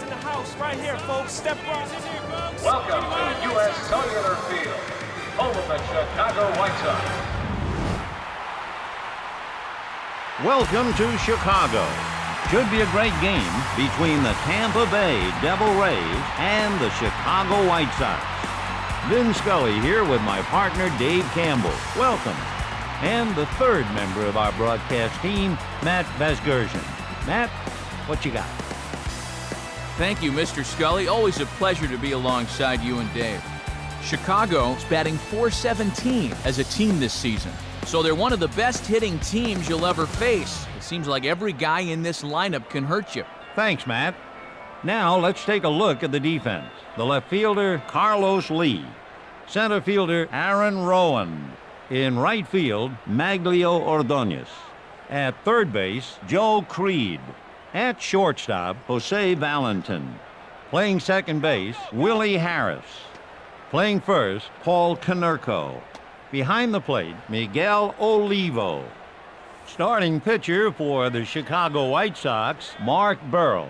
in the house right here, folks. Step right. Welcome to U.S. Cellular Field, home of the Chicago White Sox. Welcome to Chicago. Should be a great game between the Tampa Bay Devil Rays and the Chicago White Sox. Vin Scully here with my partner Dave Campbell. Welcome. And the third member of our broadcast team, Matt Vasgersian. Matt, what you got? Thank you, Mr. Scully. Always a pleasure to be alongside you and Dave. Chicago is batting .417 as a team this season, so they're one of the best hitting teams you'll ever face. It seems like every guy in this lineup can hurt you. Thanks, Matt. Now let's take a look at the defense. The left fielder, Carlos Lee. Center fielder, Aaron Rowan. In right field, Maglio Ordonez. At third base, Joe Creed. At shortstop, Jose Valentin. Playing second base, Willie Harris. Playing first, Paul Konerko. Behind the plate, Miguel Olivo. Starting pitcher for the Chicago White Sox, Mark Burrell.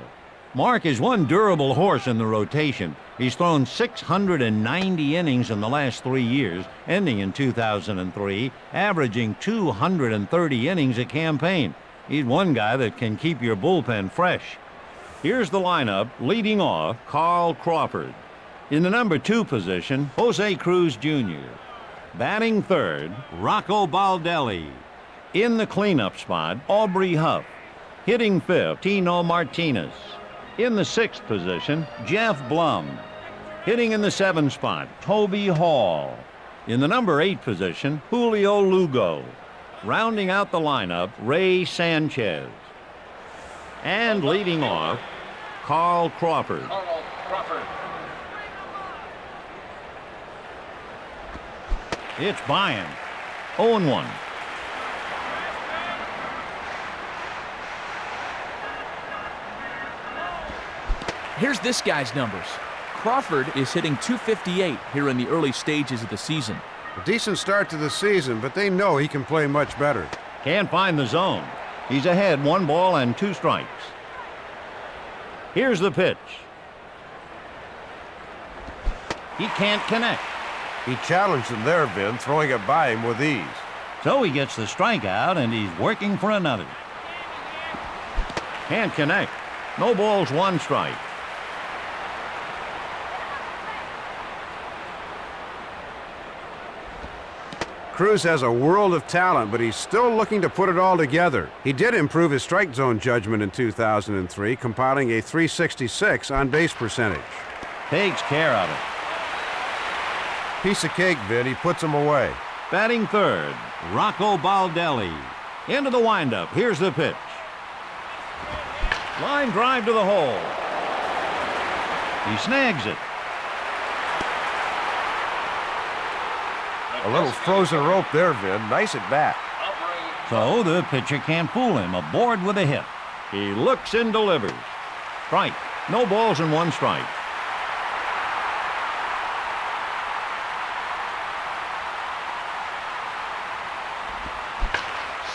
Mark is one durable horse in the rotation. He's thrown 690 innings in the last 3 years, ending in 2003, averaging 230 innings a campaign. He's one guy that can keep your bullpen fresh. Here's the lineup. Leading off, Carl Crawford. In the number 2 position, Jose Cruz Jr. Batting third, Rocco Baldelli. In the cleanup spot, Aubrey Huff. Hitting fifth, Tino Martinez. In the 6th position, Jeff Blum. Hitting in the 7th spot, Toby Hall. In the number 8 position, Julio Lugo. Rounding out the lineup, Ray Sanchez. And leading off, Carl Crawford. Carl Crawford. It's by him. 0-1. Here's this guy's numbers. Crawford is hitting .258 here in the early stages of the season. A decent start to the season, but they know he can play much better. Can't find the zone. He's ahead, 1 ball and 2 strikes. Here's the pitch. He can't connect. He challenged him there, Vin, throwing it by him with ease. So he gets the strikeout, and he's working for another. Can't connect. No balls, 1 strike. Cruz has a world of talent, but he's still looking to put it all together. He did improve his strike zone judgment in 2003, compiling a .366 on-base percentage. Takes care of it. Piece of cake, Vin. He puts him away. Batting third, Rocco Baldelli. Into the windup. Here's the pitch. Line drive to the hole. He snags it. A little frozen rope there, Vin. Nice at bat. So the pitcher can't fool him. Aboard with a hit. He looks and delivers. Strike. No balls and 1 strike.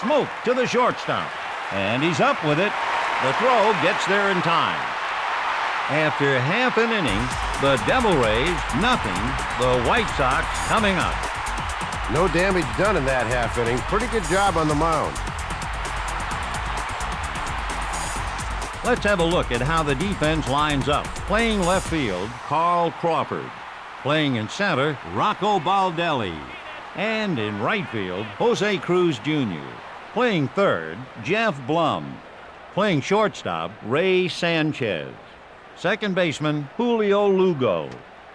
Smoke to the shortstop. And he's up with it. The throw gets there in time. After half an inning, the Devil Rays, nothing. The White Sox coming up. No damage done in that half inning. Pretty good job on the mound. Let's have a look at how the defense lines up. Playing left field, Carl Crawford. Playing in center, Rocco Baldelli. And in right field, Jose Cruz Jr. Playing third, Jeff Blum. Playing shortstop, Ray Sanchez. Second baseman, Julio Lugo.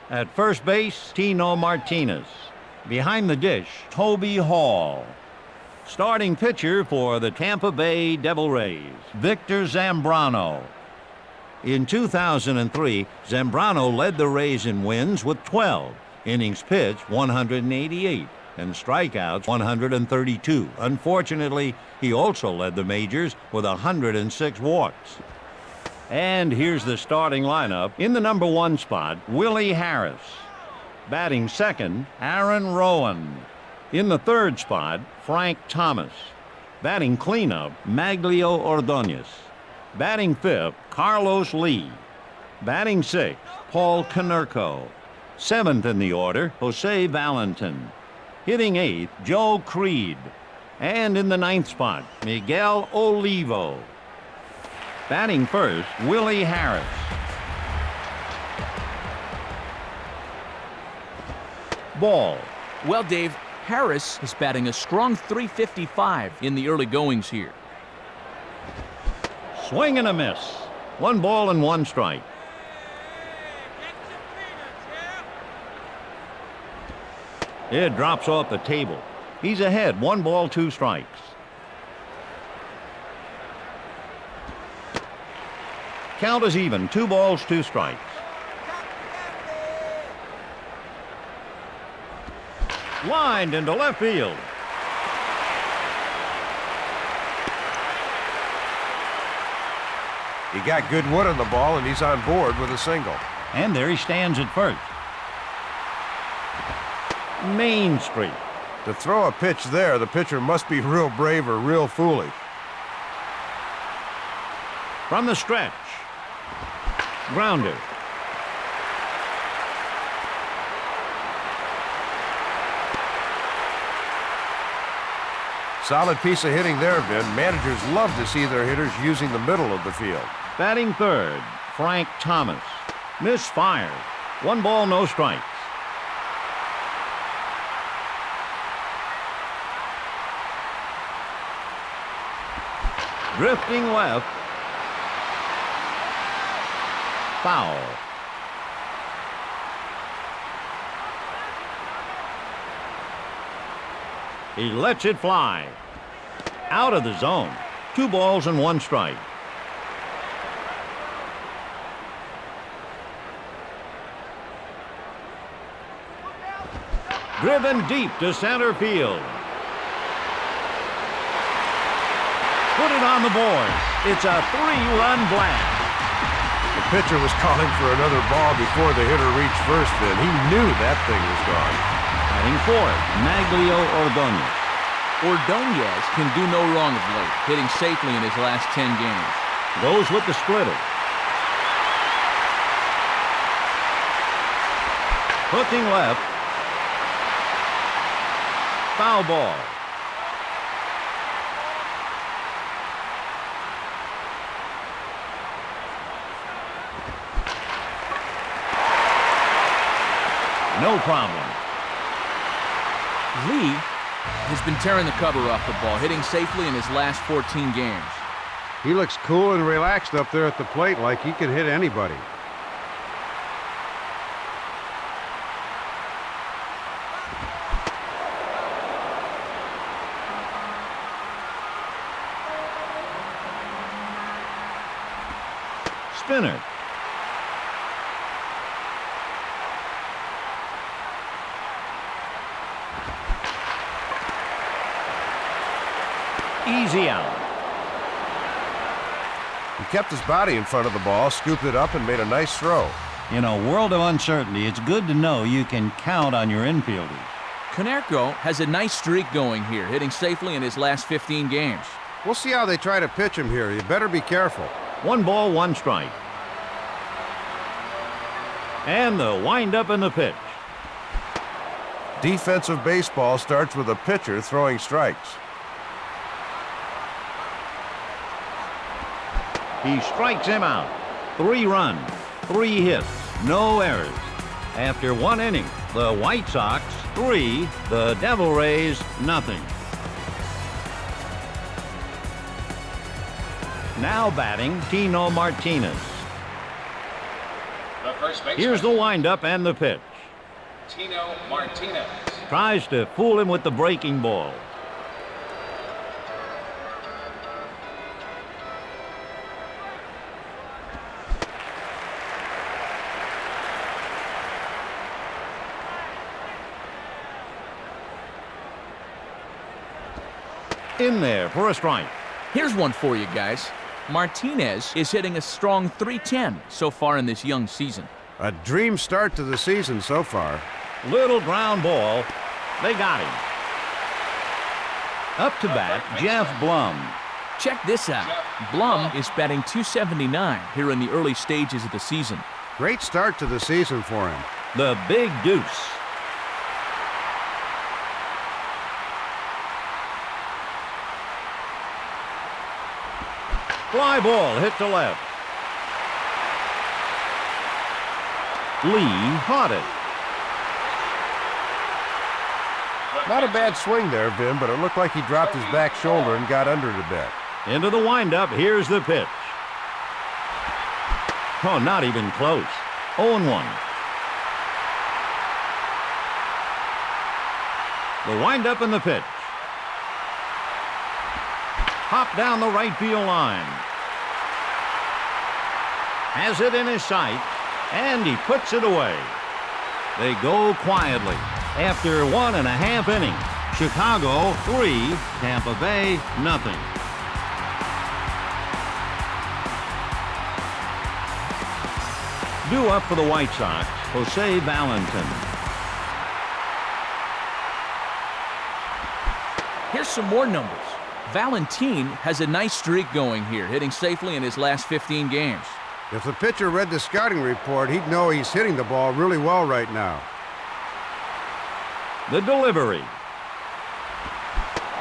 At first base, Tino Martinez. Behind the dish, Toby Hall. Starting pitcher for the Tampa Bay Devil Rays, Victor Zambrano. In 2003, Zambrano led the Rays in wins with 12, innings pitched 188, and strikeouts 132. Unfortunately, he also led the majors with 106 walks. And here's the starting lineup. In the number 1 spot, Willie Harris. Batting second, Aaron Rowan. In the 3rd spot, Frank Thomas. Batting cleanup, Maglio Ordonez. Batting 5th, Carlos Lee. Batting sixth, Paul Konerko. Seventh in the order, Jose Valentin. Hitting eighth, Joe Creed. And in the ninth spot, Miguel Olivo. Batting first, Willie Harris. Ball. Well, Dave, Harris is batting a strong .355 in the early goings here. Swing and a miss. 1 ball and 1 strike. It drops off the table. He's ahead, 1 ball, 2 strikes. Count is even, 2 balls, 2 strikes. Lined into left field. He got good wood on the ball, and he's on board with a single. And there he stands at first. Main Street. To throw a pitch there, the pitcher must be real brave or real foolish. From the stretch. Grounder. Solid piece of hitting there, Vin. Managers love to see their hitters using the middle of the field. Batting third, Frank Thomas. Misfired. 1 ball, no strikes. Drifting left. Foul. He lets it fly. Out of the zone. 2 balls and 1 strike. Driven deep to center field. Put it on the board. It's a 3-run blast. The pitcher was calling for another ball before the hitter reached first, Vin. He knew that thing was gone. Batting fourth, Maglio Ordonez. Ordonez can do no wrong of late, hitting safely in his last 10 games. Goes with the splitter. Hooking left. Foul ball. No problem. Lee has been tearing the cover off the ball, hitting safely in his last 14 games. He looks cool and relaxed up there at the plate, like he can hit anybody. Spinner. Easy out. He kept his body in front of the ball, scooped it up, and made a nice throw. In a world of uncertainty, it's good to know you can count on your infielders. Konerko has a nice streak going here, hitting safely in his last 15 games. We'll see how they try to pitch him here. You better be careful. 1 ball, 1 strike. And the windup and the pitch. Defensive baseball starts with a pitcher throwing strikes. He strikes him out. 3 runs, 3 hits, no errors. After 1 inning, the White Sox 3, the Devil Rays nothing. Now batting, Tino Martinez. The first baseman, Here's the windup and the pitch. Tino Martinez. Tries to fool him with the breaking ball. In there for a strike. Here's one for you guys. Martinez is hitting a strong .310 so far in this young season. A dream start to the season so far. Little ground ball. They got him. Up to bat, Jeff Blum. Check this out. Blum is batting .279 here in the early stages of the season. Great start to the season for him. The big deuce. Fly ball hit to left. Lee caught it. Not a bad swing there, Vin, but it looked like he dropped his back shoulder and got under it a bit. Into the windup, here's the pitch. Oh, not even close. 0-1. The windup and the pitch. Hop down the right field line. Has it in his sight, and he puts it away. They go quietly. After 1.5 innings, Chicago 3, Tampa Bay nothing. Due up for the White Sox, Jose Valentin. Here's some more numbers. Valentin has a nice streak going here, hitting safely in his last 15 games. If the pitcher read the scouting report, he'd know he's hitting the ball really well right now. The delivery.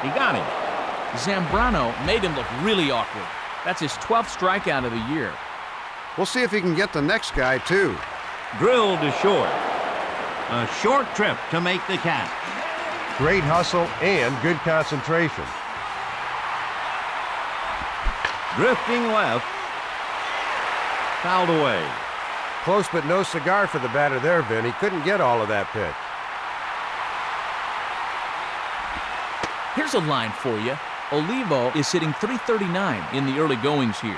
He got him. Zambrano made him look really awkward. That's his 12th strikeout of the year. We'll see if he can get the next guy, too. Drilled to short. A short trip to make the catch. Great hustle and good concentration. Drifting left. Fouled away. Close but no cigar for the batter there, Vin. He couldn't get all of that pitch. Here's a line for you. Olivo is hitting .339 in the early goings here.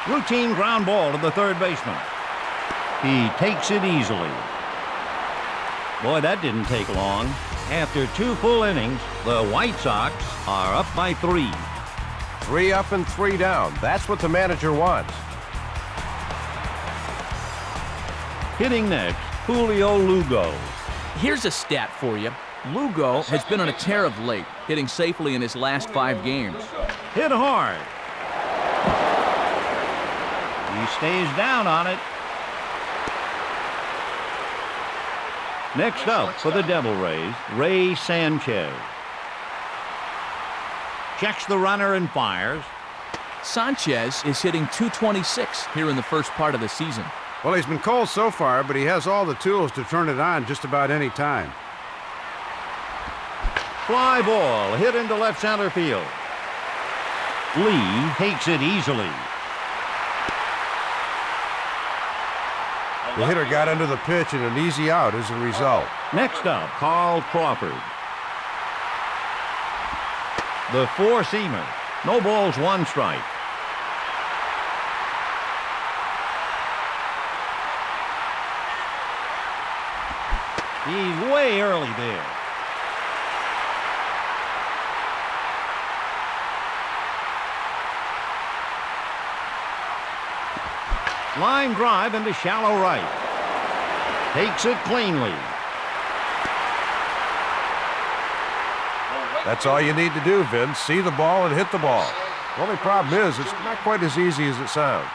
Routine ground ball to the third baseman. He takes it easily. Boy, that didn't take long. After 2 full innings, the White Sox are up by 3. 3 up and 3 down. That's what the manager wants. Hitting next, Julio Lugo. Here's a stat for you. Lugo has been on a tear of late, hitting safely in his last 5 games. Hit hard. He stays down on it. Next up for the Devil Rays, Ray Sanchez. Checks the runner and fires. Sanchez is hitting .226 here in the first part of the season. Well, he's been cold so far, but he has all the tools to turn it on just about any time. Fly ball hit into left center field. Lee takes it easily. The hitter got under the pitch and an easy out as a result. Next up, Carl Crawford. The four-seamer. No balls, 1 strike. He's way early there. Line drive into shallow right. Takes it cleanly. That's all you need to do, Vin. See the ball and hit the ball. The only problem is it's not quite as easy as it sounds.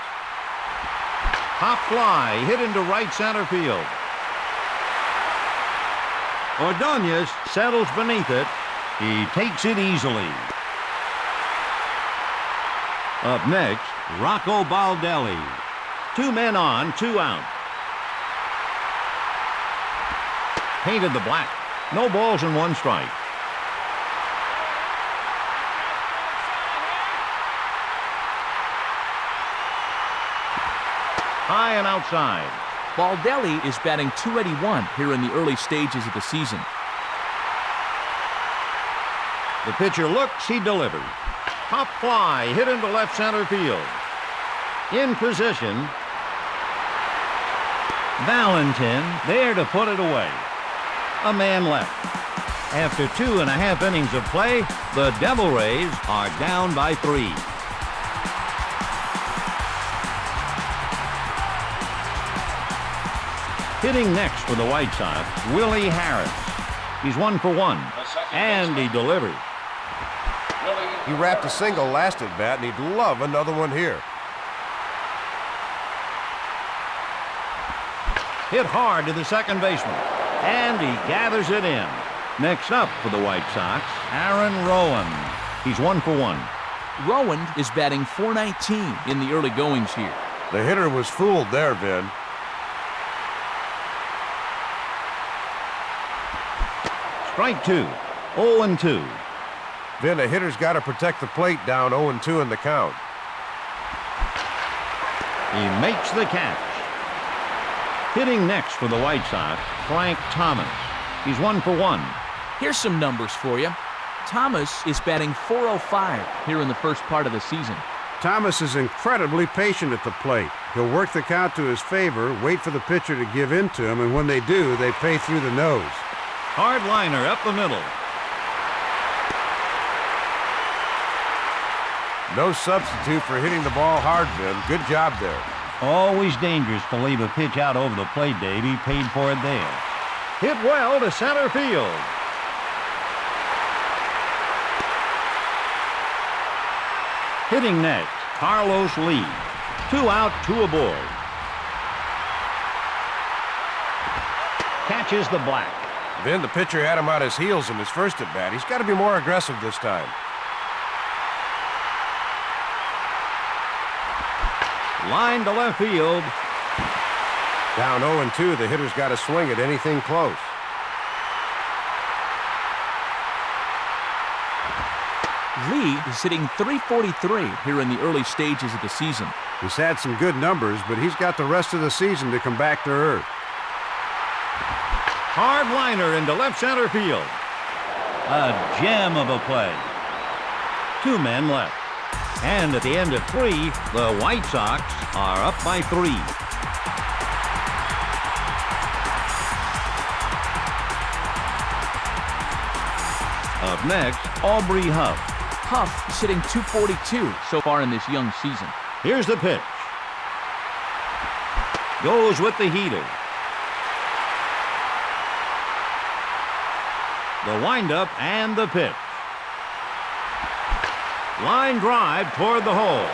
Hop fly hit into right center field. Ordonez settles beneath it. He takes it easily. Up next, Rocco Baldelli. 2 men on, 2 out. Painted the black. No balls and 1 strike. High and outside. Baldelli is batting .281 here in the early stages of the season. The pitcher looks, he delivers. Hop fly hit into left center field. In position. Valentin there to put it away. A man left. After 2.5 innings of play, the Devil Rays are down by 3. Hitting next for the White Sox, Willie Harris. He's 1 for 1, and he delivers. He wrapped a single last at bat, and he'd love another one here. Hit hard to the second baseman, and he gathers it in. Next up for the White Sox, Aaron Rowan. He's 1 for 1. Rowan is batting .419 in the early goings here. The hitter was fooled there, Vin. Strike 2, 0-2. Vin, a hitter's got to protect the plate down 0-2 in the count. He makes the catch. Hitting next for the White Sox, Frank Thomas. He's 1 for 1. Here's some numbers for you. Thomas is batting .405 here in the first part of the season. Thomas is incredibly patient at the plate. He'll work the count to his favor, wait for the pitcher to give in to him, and when they do, they pay through the nose. Hard liner up the middle. No substitute for hitting the ball hard, Vin. Good job there. Always dangerous to leave a pitch out over the plate, Dave. He paid for it there. Hit well to center field. Hitting next, Carlos Lee. 2 out, 2 aboard. Catches the black. Vin, the pitcher had him on his heels in his first at bat. He's got to be more aggressive this time. Line to left field. Down 0-2, the hitter's got to swing at anything close. Lee is hitting .343 here in the early stages of the season. He's had some good numbers, but he's got the rest of the season to come back to earth. Hard liner into left center field. A gem of a play. 2 men left. And at the end of 3, the White Sox are up by 3. Up next, Aubrey Huff. Huff is hitting .242 so far in this young season. Here's the pitch. Goes with the heater. The windup and the pitch. Line drive toward the hole.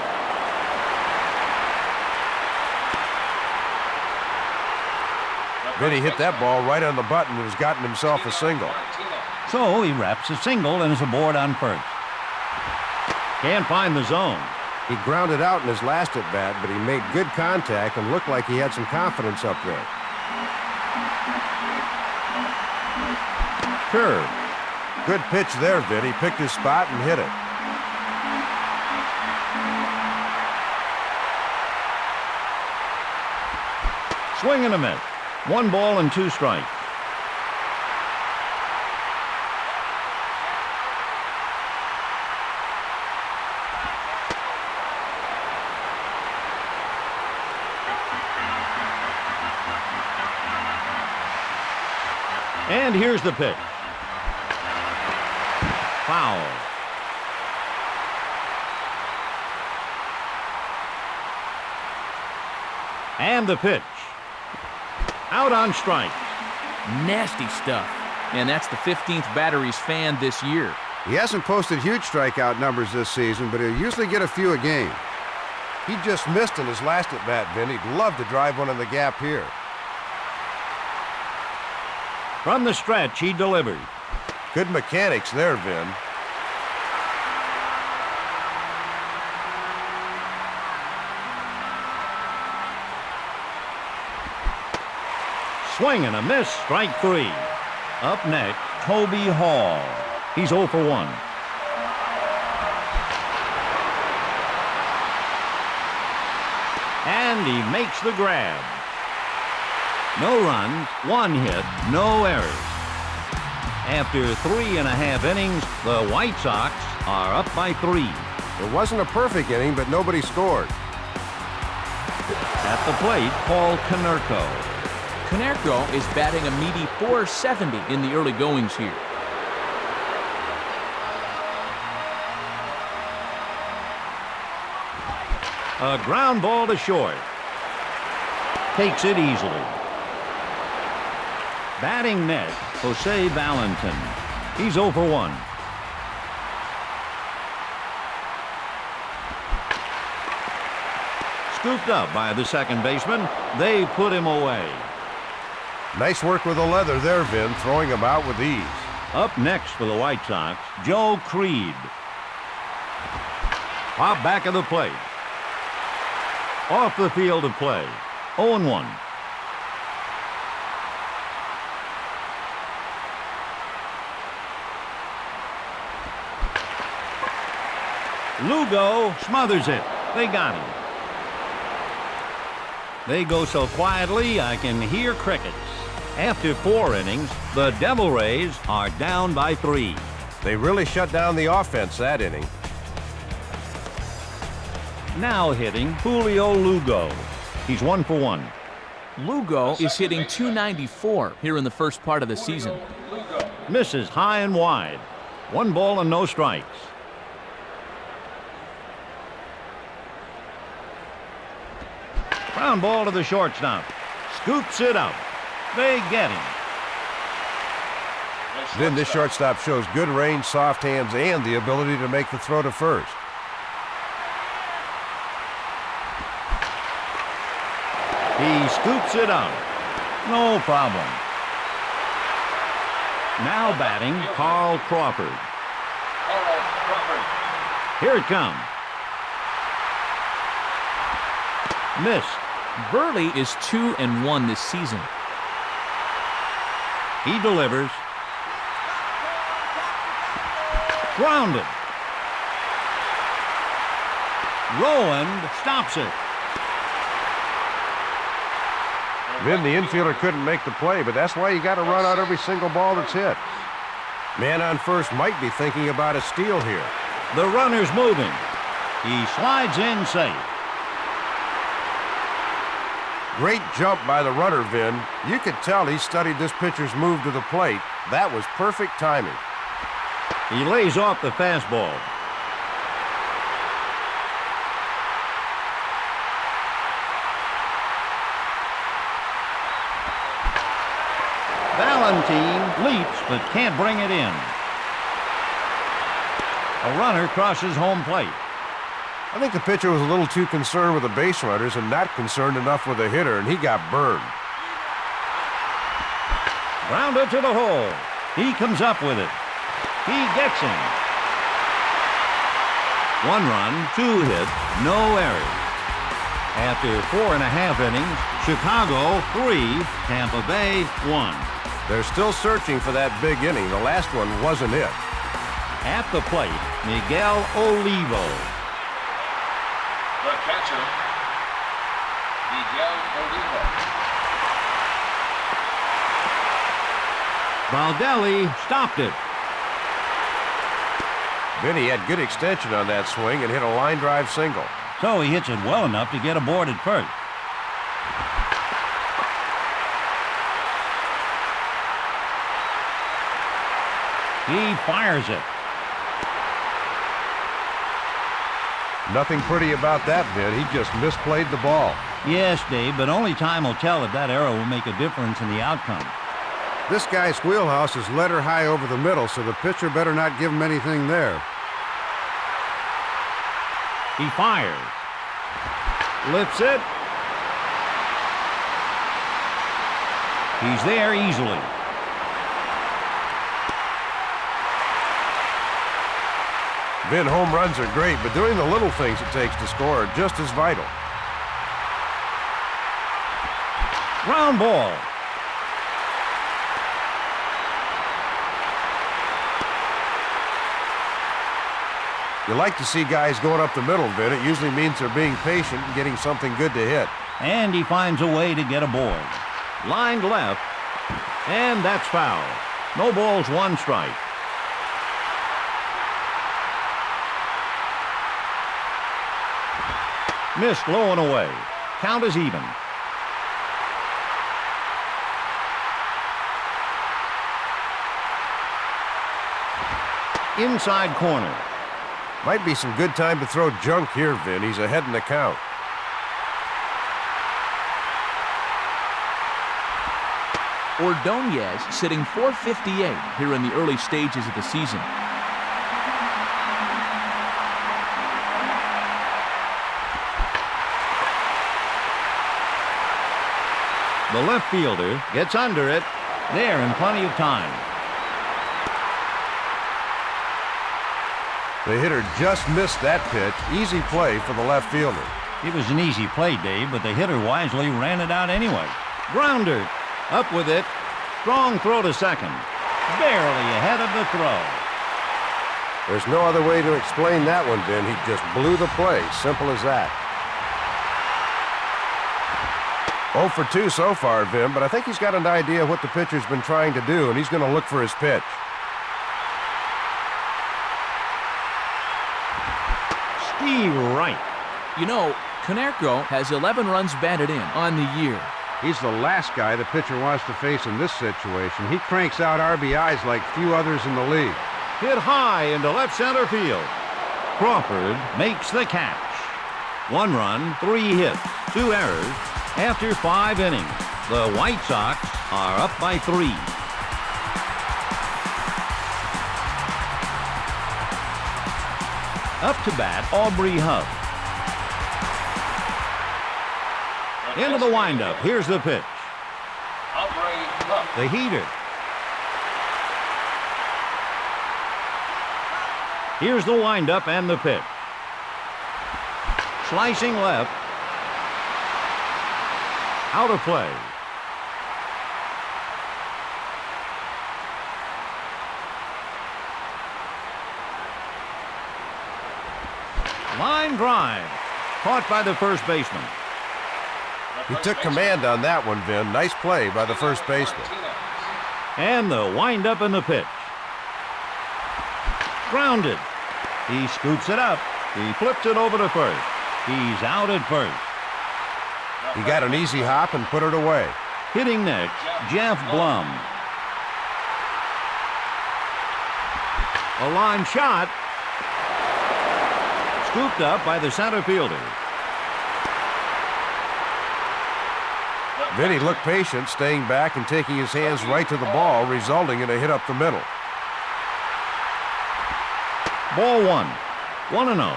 Vinny hit that ball right on the button and has gotten himself a single. So he wraps a single and is aboard on first. Can't find the zone. He grounded out in his last at bat, but he made good contact and looked like he had some confidence up there. Curve. Good pitch there, Vin. He picked his spot and hit it. Swing and a miss. 1 ball and 2 strikes. And here's the pitch. Foul. And the pitch. Out on strike. Nasty stuff. And that's the 15th batter he's fanned this year. He hasn't posted huge strikeout numbers this season, but he'll usually get a few a game. He just missed in his last at bat, Vin. He'd love to drive one in the gap here. From the stretch, he delivered. Good mechanics there, Vin. Swing and a miss, strike 3. Up next, Toby Hall. He's 0 for 1. And he makes the grab. No runs, 1 hit, no errors. After 3.5 innings, the White Sox are up by 3. It wasn't a perfect inning, but nobody scored. At the plate, Paul Konerko. Konerko is batting a meaty .470 in the early goings here. A ground ball to short. Takes it easily. Batting next, Jose Valentin. He's 0 for 1. scooped up by the second baseman. They put him away. Nice work with the leather there, Vin, throwing him out with ease. Up next for the White Sox, Joe Creed. Pop back of the plate. Off the field of play. 0-1. Lugo smothers it. They got him. They go so quietly I can hear crickets. After 4 innings, the Devil Rays are down by 3. They really shut down the offense that inning. Now hitting Julio Lugo. He's 1 for 1. Lugo is hitting .294 here in the first part of the season. Misses high and wide. 1 ball and no strikes. Ground ball to the shortstop. Scoops it up. They get him. Then this shortstop shows good range, soft hands, and the ability to make the throw to first. He scoops it up. No problem. Now batting, Carl Crawford. Here it comes. Missed. Burley is 2-1 this season. He delivers. Grounded. Rowand stops it. Vin, the infielder couldn't make the play, but that's why you got to run out every single ball that's hit. Man on first might be thinking about a steal here. The runner's moving. He slides in safe. Great jump by the runner, Vin. You could tell he studied this pitcher's move to the plate. That was perfect timing. He lays off the fastball. Valentine leaps but can't bring it in. A runner crosses home plate. I think the pitcher was a little too concerned with the base runners and not concerned enough with the hitter, and he got burned. Grounder to the hole. He comes up with it. He gets him. 1 run, 2 hits, no errors. After 4.5 innings, Chicago 3, Tampa Bay 1. They're still searching for that big inning. The last one wasn't it. At the plate, Miguel Olivo. The catcher, Miguel Olivo. Valdelli stopped it. Vinny had good extension on that swing and hit a line drive single. So he hits it well enough to get aboard at first. He fires it. Nothing pretty about that, Vin. He just misplayed the ball. Yes, Dave, but only time will tell if that error will make a difference in the outcome. This guy's wheelhouse is letter high over the middle, so the pitcher better not give him anything there. He fires. Lifts it. He's there easily. Vin, home runs are great, but doing the little things it takes to score are just as vital. Ground ball. You like to see guys going up the middle, Vin. It usually means they're being patient and getting something good to hit. And he finds a way to get aboard. Lined left. And that's foul. No balls, 1 strike. Missed low and away. Count is even. Inside corner. Might be some good time to throw junk here, Vin. He's ahead in the count. Ordonez sitting .458 here in the early stages of the season. The left fielder gets under it. There in plenty of time. The hitter just missed that pitch. Easy play for the left fielder. It was an easy play, Dave, but the hitter wisely ran it out anyway. Grounder. Up with it. Strong throw to second. Barely ahead of the throw. There's no other way to explain that one, Vin. He just blew the play. Simple as that. 0 for 2 so far, Vin, but I think he's got an idea of what the pitcher's been trying to do, and he's going to look for his pitch. Steve Wright. You know, Konerko has 11 runs batted in on the year. He's the last guy the pitcher wants to face in this situation. He cranks out RBIs like few others in the league. Hit high into left center field. Crawford makes the catch. 1 run, 3 hits, 2 errors after 5 innings. The White Sox are up by 3. Up to bat, Aubrey Hubb. Into the windup. Here's the pitch. The heater. Here's the windup and the pitch. Slicing left. Out of play. Line drive. Caught by the first baseman. He took command on that one, Vin. Nice play by the first baseman. And the windup and the pitch. Grounded. He scoops it up. He flips it over to first. He's out at first. He got an easy hop and put it away. Hitting next, Jeff Blum. A line shot. Scooped up by the center fielder. Vinny looked patient, staying back and taking his hands right to the ball, resulting in a hit up the middle. Ball 1. 1-0.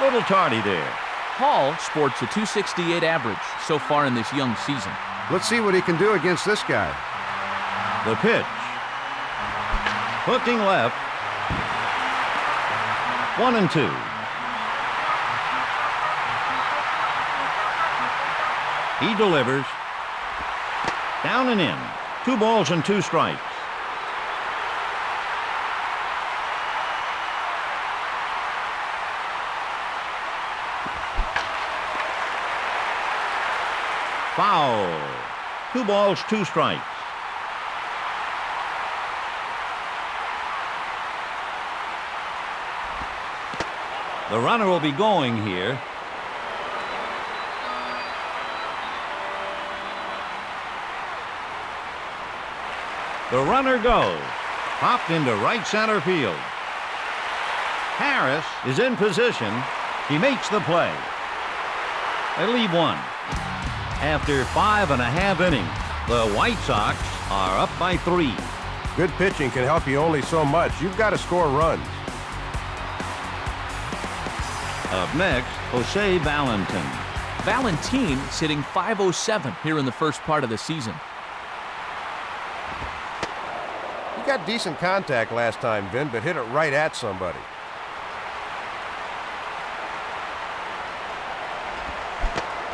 Little tardy there. Hall sports a .268 average so far in this young season. Let's see what he can do against this guy. The pitch. Hooking left. 1-2. He delivers. Down and in. 2 balls and 2 strikes. Foul. 2 balls, 2 strikes. The runner will be going here. The runner goes. Popped into right center field. Harris is in position. He makes the play. They leave 1. After 5.5 innings, the White Sox are up by 3. Good pitching can help you only so much. You've got to score runs. Up next, Jose Valentin. Valentin sitting .507 here in the first part of the season. He got decent contact last time, Vin, but hit it right at somebody.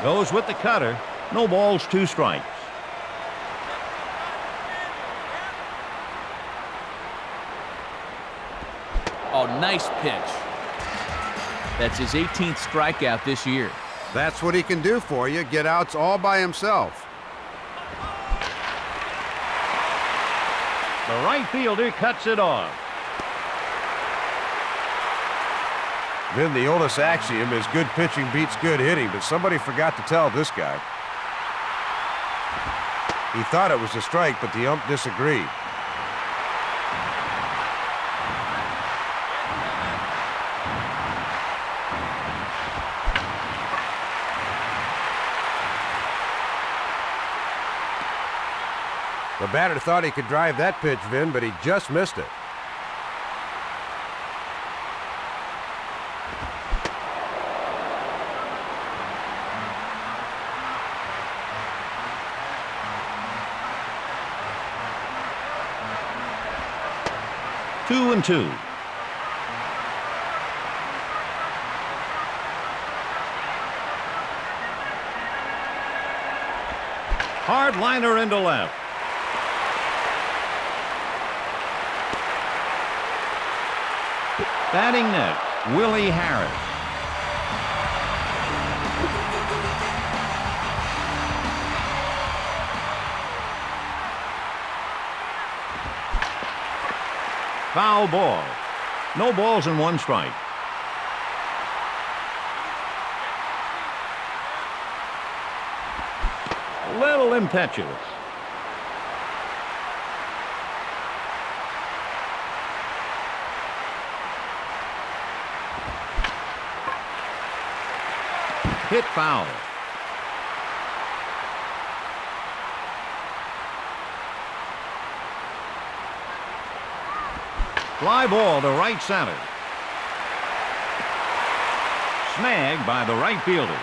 Goes with the cutter. No balls, 2 strikes. Oh, nice pitch. That's his 18th strikeout this year. That's what he can do for you. Get outs all by himself. The right fielder cuts it off. Vin, the oldest axiom is good pitching beats good hitting, but somebody forgot to tell this guy. He thought it was a strike, but the ump disagreed. The batter thought he could drive that pitch, Vin, but he just missed it. 2-2. Hard liner into left. Batting next, Willie Harris. Foul ball. No balls and 1 strike. A little impetuous. Hit foul. Fly ball to right center. Snagged by the right fielder.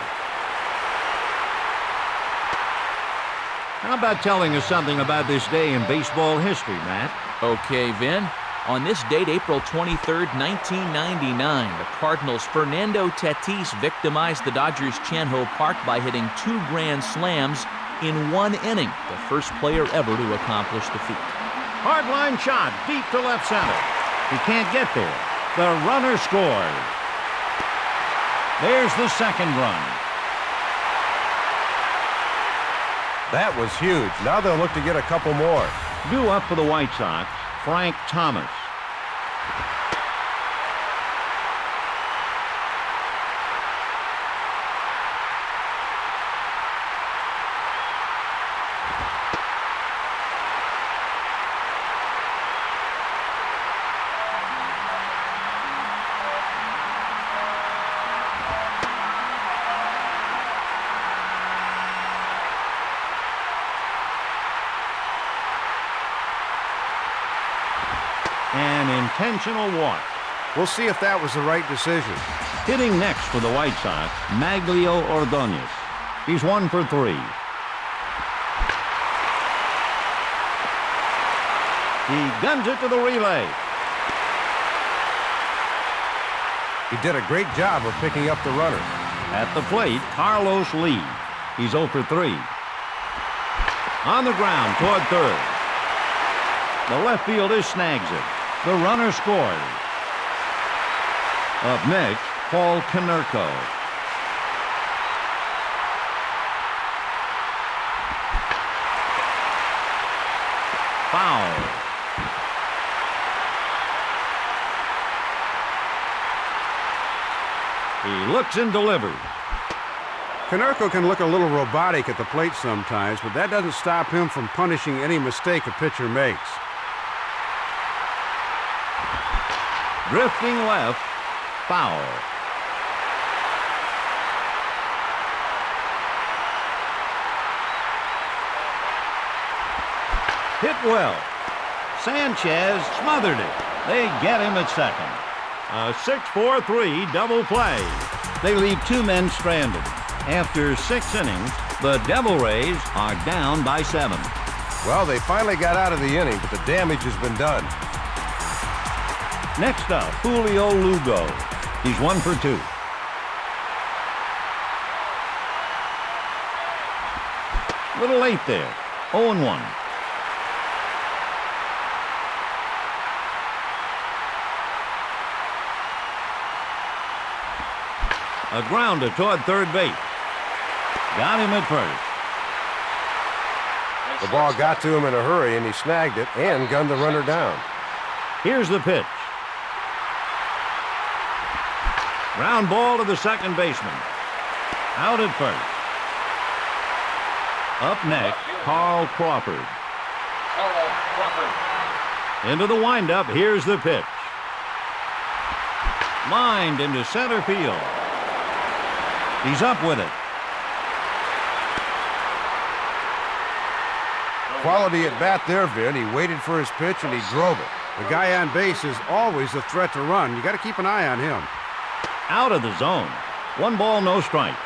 How about telling us something about this day in baseball history, Matt? Okay, Vin. On this date, April 23rd, 1999, the Cardinals' Fernando Tatis victimized the Dodgers' Chan Ho Park by hitting 2 grand slams in 1 inning, the first player ever to accomplish the feat. Hard line shot deep to left center. He can't get there. The runner scores. There's the second run. That was huge. Now they'll look to get a couple more. Due up for the White Sox, Frank Thomas. An intentional walk. We'll see if that was the right decision. Hitting next for the White Sox, Maglio Ordonez. He's 1 for 3. He guns it to the relay. He did a great job of picking up the runner. At the plate, Carlos Lee. He's 0 for 3. On the ground toward third. The left fielder snags it. The runner scores. Up next, Paul Konerko. Foul. He looks and delivers. Konerko can look a little robotic at the plate sometimes, but that doesn't stop him from punishing any mistake a pitcher makes. Drifting left, foul. Hit well. Sanchez smothered it. They get him at second. A 6-4-3 double play. They leave 2 men stranded. After 6 innings, the Devil Rays are down by 7. Well, they finally got out of the inning, but the damage has been done. Next up, Julio Lugo. He's 1 for 2. Little late there. 0-1. A grounder toward third base. Got him at first. The ball got to him in a hurry, and he snagged it and gunned the runner down. Here's the pitch. Ground ball to the second baseman. Out at first. Up next, Carl Crawford. Into the windup, here's the pitch. Lined into center field. He's up with it. Quality at bat there, Vin. He waited for his pitch and he drove it. The guy on base is always a threat to run. You got to keep an eye on him. Out of the zone. 1 ball, no strikes.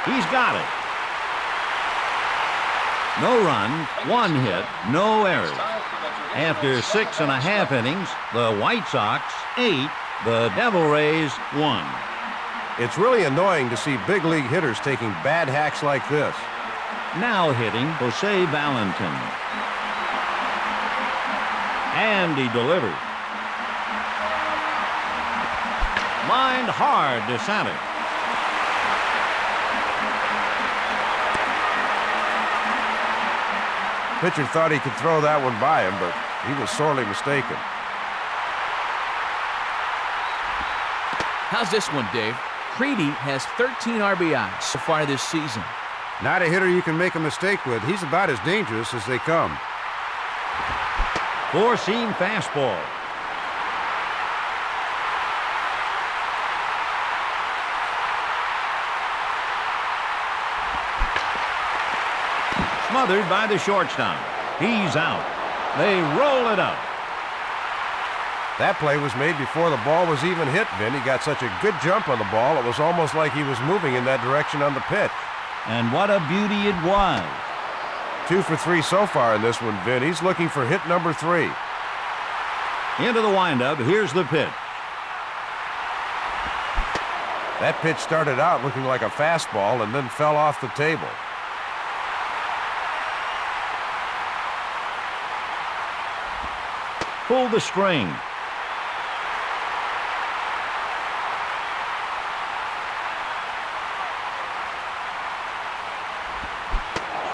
He's got it. No runs, 1 hit, no errors. After 6.5 innings, the White Sox 8, the Devil Rays 1. It's really annoying to see big league hitters taking bad hacks like this. Now hitting Jose Valentin. And he delivers. Lined hard to center. Pitcher thought he could throw that one by him, but he was sorely mistaken. How's this one, Dave? Creedy has 13 RBIs so far this season. Not a hitter you can make a mistake with. He's about as dangerous as they come. 4-seam fastball. Smothered by the shortstop. He's out. They roll it up. That play was made before the ball was even hit, Vin. He got such a good jump on the ball, it was almost like he was moving in that direction on the pitch. And what a beauty it was. 2 for 3 so far in this one, Vin. He's looking for hit number 3. Into the windup, here's the pitch. That pitch started out looking like a fastball and then fell off the table. Pull the string.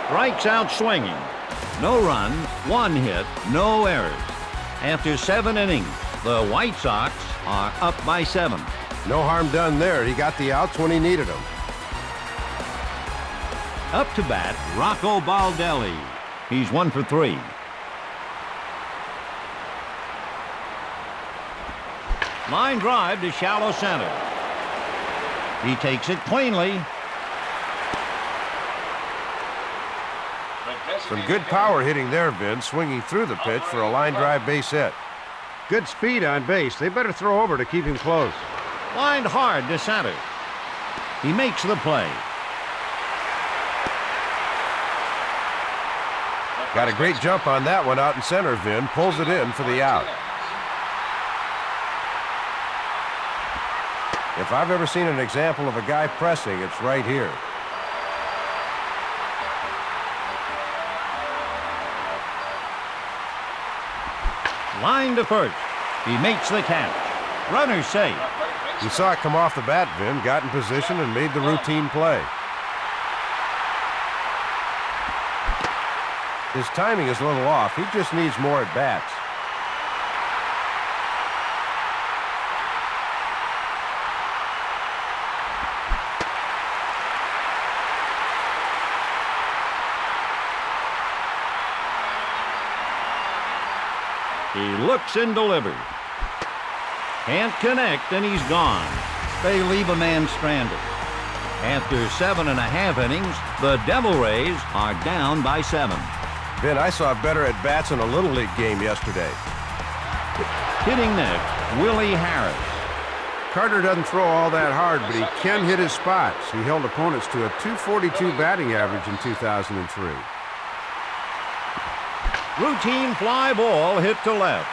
Strikes out swinging. No runs, 1 hit, no errors. After 7 innings, the White Sox are up by 7. No harm done there. He got the outs when he needed them. Up to bat, Rocco Baldelli. He's 1 for 3. Line drive to shallow center. He takes it cleanly. Some good power hitting there, Vin, swinging through the pitch for a line drive base hit. Good speed on base. They better throw over to keep him close. Lined hard to center. He makes the play. Got a great jump on that one out in center, Vin. Pulls it in for the out. If I've ever seen an example of a guy pressing, it's right here. Line to first. He makes the catch. Runner safe. He saw it come off the bat, Vin, got in position and made the routine play. His timing is a little off. He just needs more at-bats. He looks and delivers. Can't connect, and he's gone. They leave a man stranded. After 7.5 innings, the Devil Rays are down by 7. Vin, I saw better at-bats in a Little League game yesterday. Hitting next, Willie Harris. Carter doesn't throw all that hard, but he can hit his spots. He held opponents to a .242 batting average in 2003. Routine fly ball hit to left.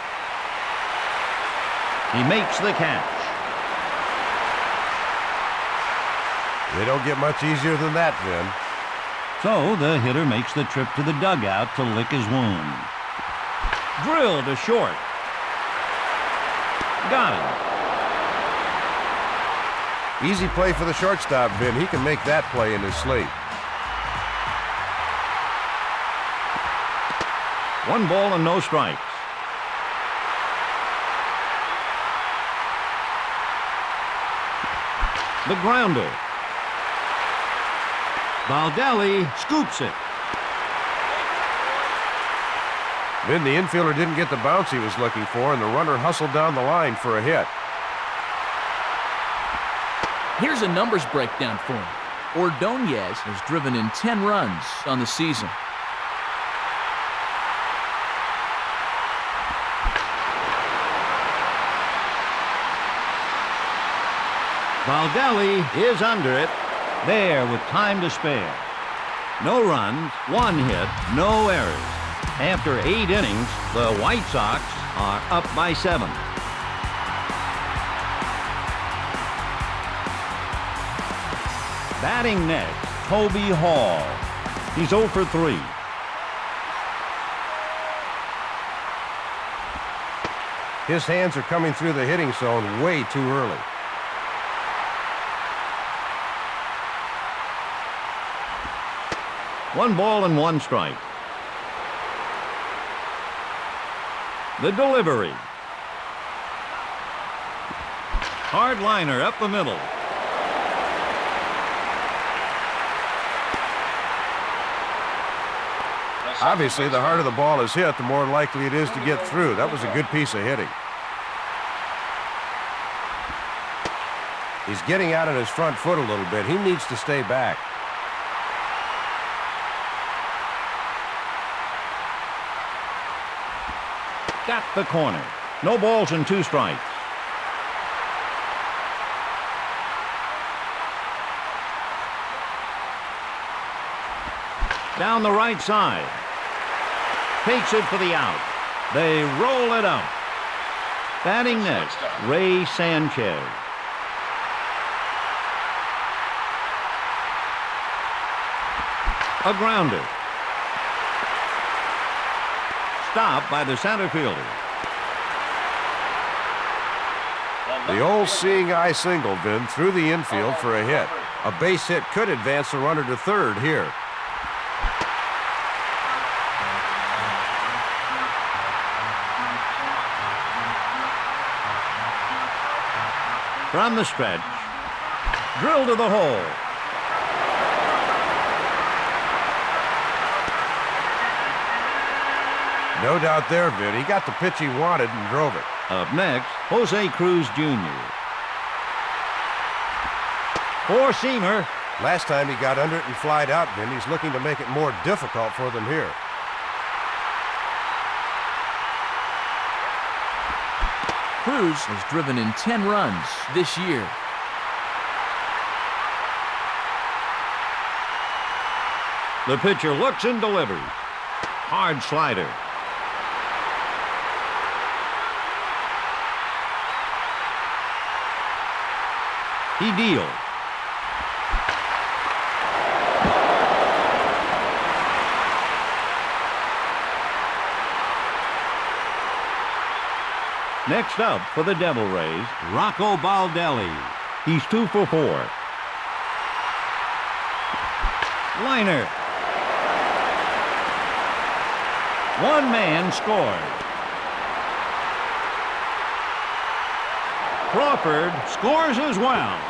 He makes the catch. They don't get much easier than that, Vin. So the hitter makes the trip to the dugout to lick his wound. Drill to short. Got it. Easy play for the shortstop, Vin. He can make that play in his sleep. 1 ball and no strikes. The grounder. Baldelli scoops it. Vin, the infielder didn't get the bounce he was looking for, and the runner hustled down the line for a hit. Here's a numbers breakdown for him. Ordonez has driven in 10 runs on the season. Baldelli is under it. There with time to spare. No runs, 1 hit, no errors. After 8 innings, the White Sox are up by 7. Batting next, Toby Hall. He's 0 for 3. His hands are coming through the hitting zone way too early. One ball and 1 strike. The delivery. Hard liner up the middle. Obviously, the harder the ball is hit, the more likely it is to get through. That was a good piece of hitting. He's getting out on his front foot a little bit. He needs to stay back. Got the corner. No balls and 2 strikes. Down the right side. Takes it for the out. They roll it out. Batting next, Ray Sanchez. A grounder. Stopped by the center fielder. The old seeing eye single, Vin, through the infield for a hit. A base hit could advance the runner to third here. From the stretch. Drill to the hole. No doubt there, Vin. He got the pitch he wanted and drove it. Up next, Jose Cruz Jr. 4-seamer. Last time he got under it and flied out, Vin. He's looking to make it more difficult for them here. Cruz has driven in 10 runs this year. The pitcher looks and delivers. Hard slider. He deals. Next up for the Devil Rays, Rocco Baldelli. He's 2 for 4. Liner. One man scored. Crawford scores as well.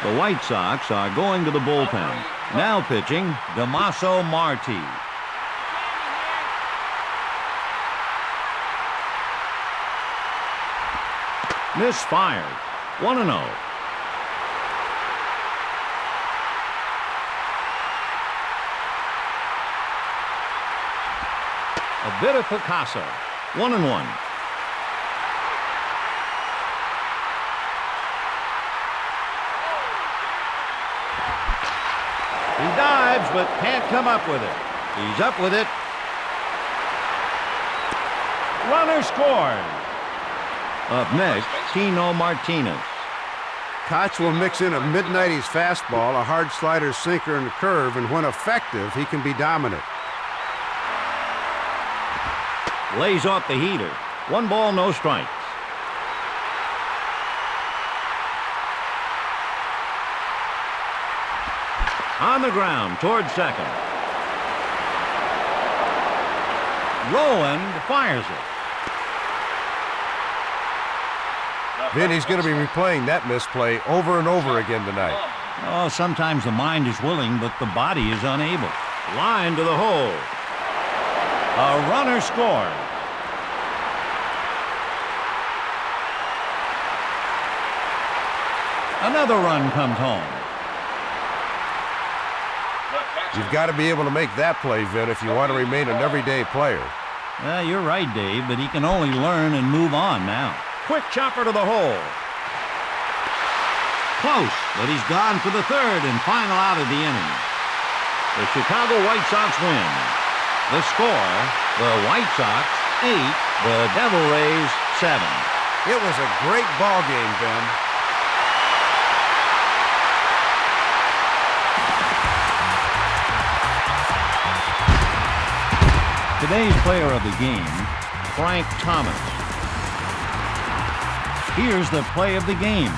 The White Sox are going to the bullpen. Now pitching, Damaso Marti. Misfired. 1-0. A bit of Picasso. 1-1. He dives, but can't come up with it. He's up with it. Runner scores. Up next, Tino Martinez. Koch will mix in a mid-90s fastball, a hard slider, sinker, and curve, and when effective, he can be dominant. Lays off the heater. 1 ball, no strikes. On the ground towards second. Rowand fires it. Vin, he's going to be replaying that misplay over and over again tonight. Oh, sometimes the mind is willing, but the body is unable. Line to the hole. A runner scores. Another run comes home. You've got to be able to make that play, Vin, if you want to remain an everyday player. You're right, Dave, but he can only learn and move on now. Quick chopper to the hole. Close, but he's gone for the third and final out of the inning. The Chicago White Sox win. The score, the White Sox 8, the Devil Rays 7. It was a great ball game, Ben. Today's player of the game, Frank Thomas. Here's the play of the game.